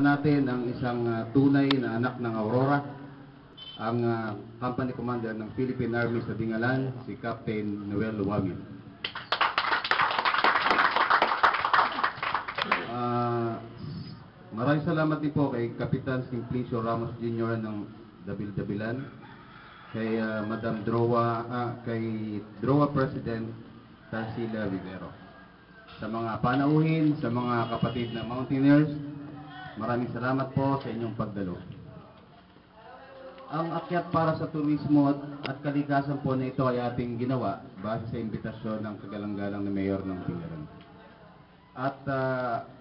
kasama natin ang isang tunay na anak ng Aurora, ang Company Commander ng Philippine Army sa Dingalan, si Captain Noel Luwagin. Maraming salamat din po kay Kapitan Simplicio Ramos Jr. ng Dabil-Dabilan, kay Madam Droa, kay Droa President Tarsila Vivero. Sa mga panauhin, sa mga kapatid na Mountaineers, maraming salamat po sa inyong pagdalo. Ang akyat para sa turismo at kalikasan po na ito ay ating ginawa base sa imbitasyon ng kagalang-galang na Mayor ng Dingalan. At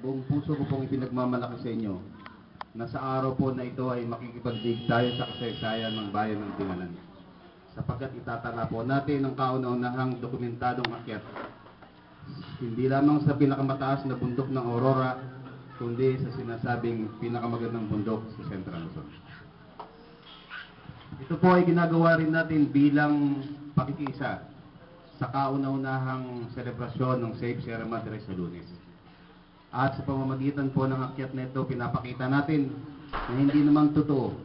buong puso ko pong ipinagmamalaki sa inyo na sa araw po na ito ay makikipagdig tayo sa kasaysayan ng bayan ng Dingalan, sapagkat itatala po natin ang kauna-unahang dokumentadong akyat hindi lamang sa pinakamataas na bundok ng Aurora, kundi sa sinasabing pinakamagandang bundok sa Central Luzon. Ito po ay ginagawa rin natin bilang pakikiisa sa kauna-unahang selebrasyon ng Save Sierra Madre sa Lunes. At sa pamamagitan po ng akyat na ito, pinapakita natin na hindi naman totoo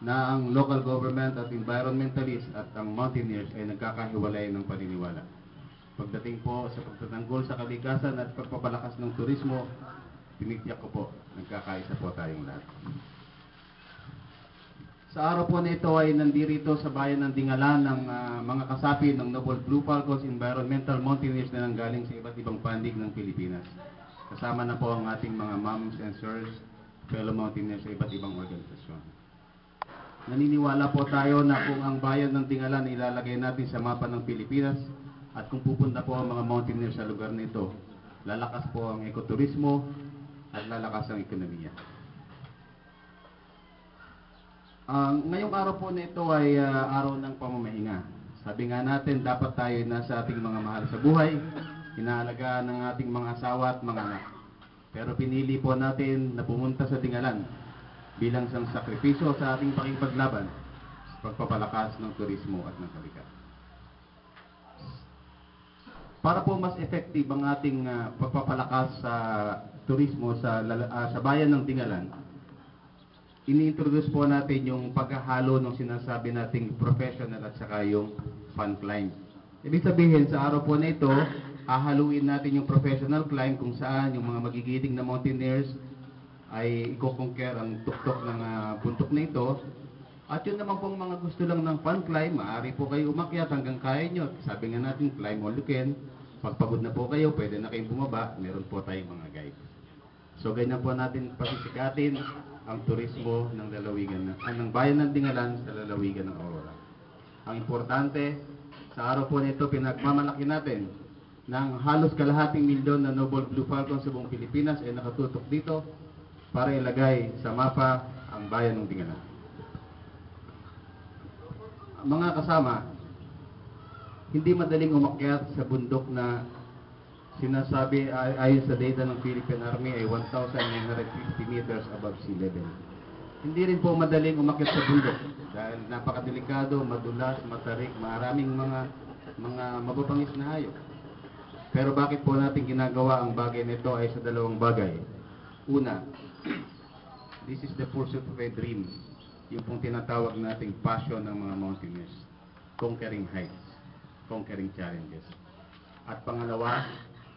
na ang local government at environmentalist at ang mountaineers ay nagkakahiwalay ng paniniwala. Pagdating po sa pagtatanggol sa kalikasan at pagpapalakas ng turismo, tinitiyak ko po, nagkakaisa po tayong lahat. Sa araw po na ito ay nandirito sa bayan ng Dingalan ng mga kasapi ng Noble Blue Falcons Environmental Mountaineers na nanggaling sa iba't ibang pandig ng Pilipinas. Kasama na po ang ating mga moms and sirs, fellow mountaineers sa iba't ibang organisasyon. Naniniwala po tayo na kung ang bayan ng Dingalan ilalagay natin sa mapa ng Pilipinas at kung pupunta po ang mga mountaineers sa lugar na ito, lalakas po ang ekoturismo at lalakas ang ekonomiya. Ngayong araw po na ito ay araw ng pamamahinga. Sabi nga natin, dapat tayo nasa ating mga mahal sa buhay, inaalagaan ng ating mga asawa at mga anak. Pero pinili po natin na pumunta sa Dingalan bilang isang sakripisyo sa ating pakikipaglaban sa pagpapalakas ng turismo at ng kalikasan. Para po mas effective ang ating pagpapalakas sa turismo sa bayan ng Dingalan, ini-introduce po natin yung paghahalo ng sinasabi nating professional at saka yung fun climb. Ibig sabihin, sa araw po na ito, hahaluin natin yung professional climb kung saan yung mga magigiting na mountaineers ay i-conquer ang tuktok ng bundok na ito. At yun naman pong mga gusto lang ng fun climb, maaari po kayo umakyat hanggang kaya nyo. Sabi nga natin, climb all you can. Pagpagod na po kayo, pwede na kayong bumaba, meron po tayong mga guide. So ganyan po natin pasisikatin ang turismo ng lalawigan ng bayan ng Dingalan sa lalawigan ng Aurora. Ang importante, sa araw po nito, pinagmamalaki natin ng halos kalahating milyon na Noble Blue Falcon sa buong Pilipinas ay nakatutok dito para ilagay sa mapa ang bayan ng Dingalan. Mga kasama, hindi madaling umakyat sa bundok na sinasabi ayon sa data ng Philippine Army ay 1,950 meters above sea level. Hindi rin po madaling umakyat sa bundok dahil napakadelikado, madulas, matarik, maraming mga mababangis na hayop. Pero bakit po natin ginagawa ang bagay nito ay sa dalawang bagay. Una, this is the pursuit of a dream. Yung pong tinatawag nating passion ng mga mountaineers. Conquering heights, conquering challenges. At pangalawa,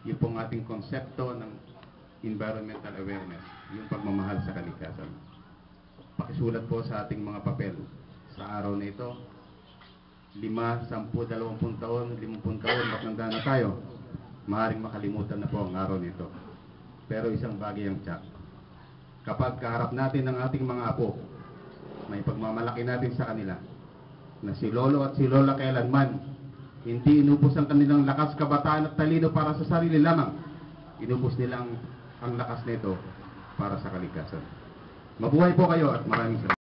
yung pong ating konsepto ng environmental awareness, yung pagmamahal sa kalikasan. Pakisulat po sa ating mga papel. Sa araw na ito, 5, 10, 20 taon, 50 taon, matanda na tayo. Maaaring makalimutan na po ang araw nito. Pero isang bagay ang tiyak. Kapag kaharap natin ang ating mga apo, may pagmamalaki natin sa kanila na si Lolo at si Lola kailanman hindi inubos ang kanilang lakas, kabataan at talino para sa sarili lamang. Inubos nilang ang lakas nito para sa kalikasan. Mabuhay po kayo at maraming salamat.